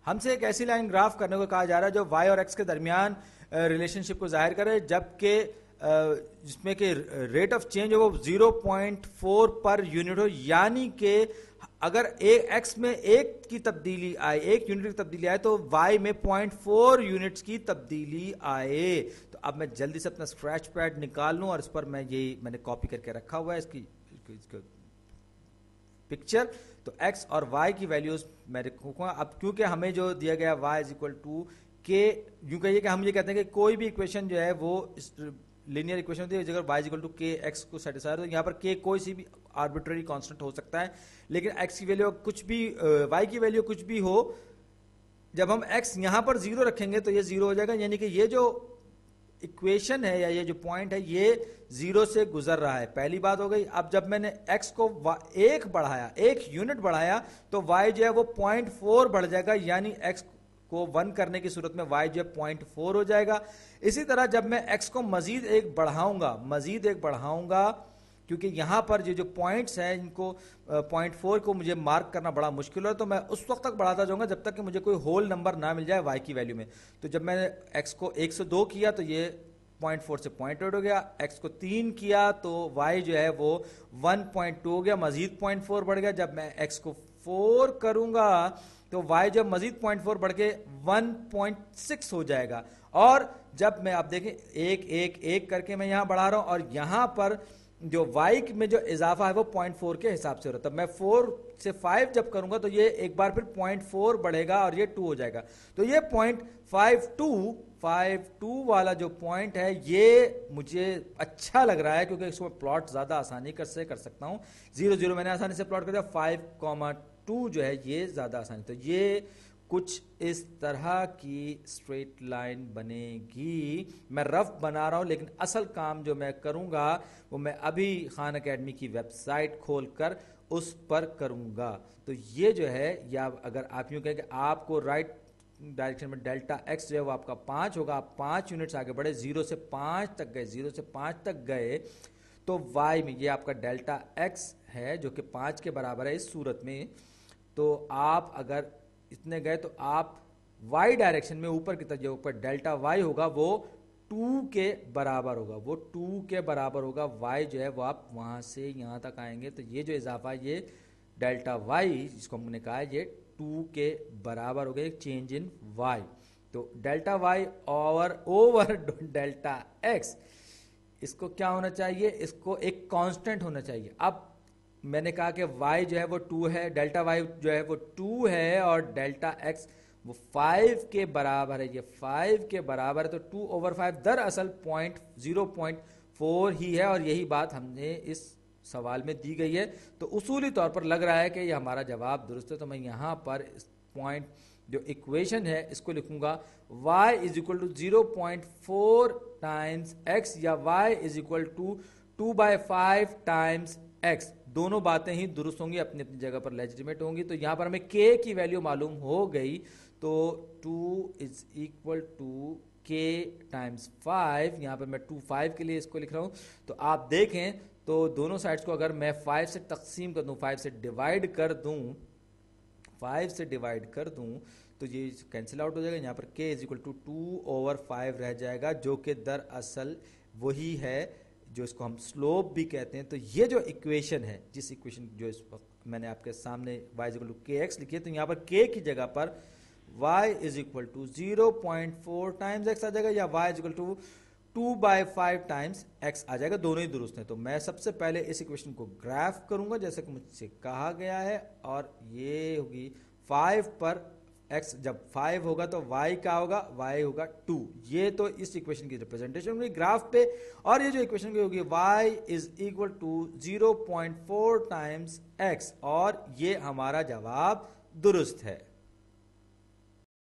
हमसे एक ऐसी लाइन ग्राफ करने को कहा जा रहा है जो वाई और एक्स के दरमियान रिलेशनशिप को जाहिर करे, जबकि जिसमें कि रेट ऑफ चेंज हो वो 0.4 पर यूनिट हो, यानी कि अगर एक्स में एक की तब्दीली आए, एक यूनिट की तब्दीली आए, तो वाई में 0.4 यूनिट्स की तब्दीली आए। तो अब मैं जल्दी से अपना स्क्रैच पैड निकाल लूं और इस पर मैंने कॉपी करके रखा हुआ है इसकी पिक्चर। तो x और y की वैल्यूज मैं रखूंगा। अब क्योंकि हमें जो दिया गया y इज इक्वल टू के, यूं कहिए कि हम ये कहते हैं कि कोई भी इक्वेशन जो है वो लीनियर इक्वेशन होती है, अगर y इज इक्वल टू के एक्स को सेटिस्फाई, तो यहाँ पर k कोई सी भी आर्बिट्ररी कांस्टेंट हो सकता है, लेकिन x की वैल्यू कुछ भी, y की वैल्यू कुछ भी हो, जब हम x यहां पर 0 रखेंगे तो ये 0 हो जाएगा, यानी कि ये जो इक्वेशन है या ये जो पॉइंट है ये 0 से गुजर रहा है। पहली बात हो गई। अब जब मैंने x को एक बढ़ाया, एक यूनिट बढ़ाया, तो y जो है वो 0.4 बढ़ जाएगा, यानी x को 1 करने की सूरत में y जो है 0.4 हो जाएगा। इसी तरह जब मैं x को मजीद एक बढ़ाऊंगा, क्योंकि यहां पर ये जो पॉइंट्स हैं इनको 0.4 को मुझे मार्क करना बड़ा मुश्किल है, तो मैं उस वक्त तक बढ़ाता जाऊंगा जब तक कि मुझे कोई होल नंबर ना मिल जाए y की वैल्यू में। तो जब मैंने x को 1 से 2 किया तो ये 0.4 से 0.8 हो गया, x को 3 किया तो y जो है वो 1.2 हो गया, मजीद 0.4 बढ़ गया। जब मैं x को 4 करूंगा तो y जब मजीद 0.4 बढ़ के 1.6 हो जाएगा। और जब मैं, आप देखें, एक करके मैं यहां बढ़ा रहा हूं, और यहां पर जो y में जो इजाफा है वो 0.4 के हिसाब से हो रहा है। तब मैं 4 से 5 जब करूंगा तो ये एक बार फिर 0.4 बढ़ेगा और ये 2 हो जाएगा। तो ये 0.52 वाला जो पॉइंट है ये मुझे अच्छा लग रहा है, क्योंकि इसको प्लॉट ज्यादा आसानी कर सकता हूं। 0 मैंने आसानी से प्लॉट कर दिया, 5,2 जो है ये ज्यादा आसानी। तो ये कुछ इस तरह की स्ट्रेट लाइन बनेगी। मैं रफ बना रहा हूं, लेकिन असल काम जो मैं करूंगा वो मैं अभी खान एकेडमी की वेबसाइट खोलकर उस पर करूंगा। तो ये जो है, या अगर आप यूं कहें कि आपको राइट डायरेक्शन में डेल्टा एक्स जो है वो आपका 5 होगा, आप 5 यूनिट्स आगे बढ़े, 0 से 5 तक गए, तो y में ये आपका डेल्टा एक्स है जो कि 5 के बराबर है इस सूरत में। तो आप अगर इतने गए तो आप y डायरेक्शन में ऊपर की तरफ जो ऊपर डेल्टा y होगा वो 2 के बराबर होगा, y जो है वो आप वहां से यहां तक आएंगे तो ये जो इजाफा, ये डेल्टा y जिसको हमने कहा है ये 2 के बराबर हो गया, एक चेंज इन y। तो delta y over delta x, इसको क्या होना चाहिए, इसको एक कांस्टेंट होना चाहिए। अब मैंने कहा कि y जो है वो 2 है, डेल्टा y जो है वो 2 है, और डेल्टा x वो 5 के बराबर है, ये 5 के बराबर है। तो 2/5 दरअसल 0.4 ही है, और यही बात हमने इस सवाल में दी गई है। तो उसूली तौर पर लग रहा है कि ये हमारा जवाब दुरुस्त है। तो मैं यहां पर इस पॉइंट जो इक्वेशन है इसको लिखूंगा y is equal to 0.4 times x, या y is equal to 2/5 times x। दोनों बातें ही दुरुस्त होंगी, अपनी अपनी जगह पर लेजिटिमेट होंगी। तो यहां पर हमें k की वैल्यू मालूम हो गई, तो 2 is equal to k times 5। यहां पर मैं 5 के लिए इसको लिख रहा हूं। तो आप देखें तो दोनों साइड्स को अगर मैं 5 से तकसीम कर दूं, 5 से डिवाइड कर दूं, तो ये कैंसिल आउट हो जाएगा। यहाँ पर k इज इक्वल टू 2/5 रह जाएगा, जो कि दरअसल वही है जो इसको हम स्लोप भी कहते हैं। तो ये जो इक्वेशन है, जिस इक्वेशन जो इस वक्त मैंने आपके सामने y is equal to kx लिखी है, तो यहाँ पर k की जगह पर y is equal to 0.4 times x आ जाएगा, या y is equal to 2/5 times x आ जाएगा। दोनों ही दुरुस्त हैं। तो मैं सबसे पहले इस इक्वेशन को ग्राफ करूंगा जैसे कि मुझसे कहा गया है, और ये होगी 5 पर x जब 5 होगा तो y क्या होगा, y होगा 2। ये तो इस इक्वेशन की रिप्रेजेंटेशन होगी ग्राफ पे। और ये जो इक्वेशन की होगी y is equal to 0.4 times x, और ये हमारा जवाब दुरुस्त है।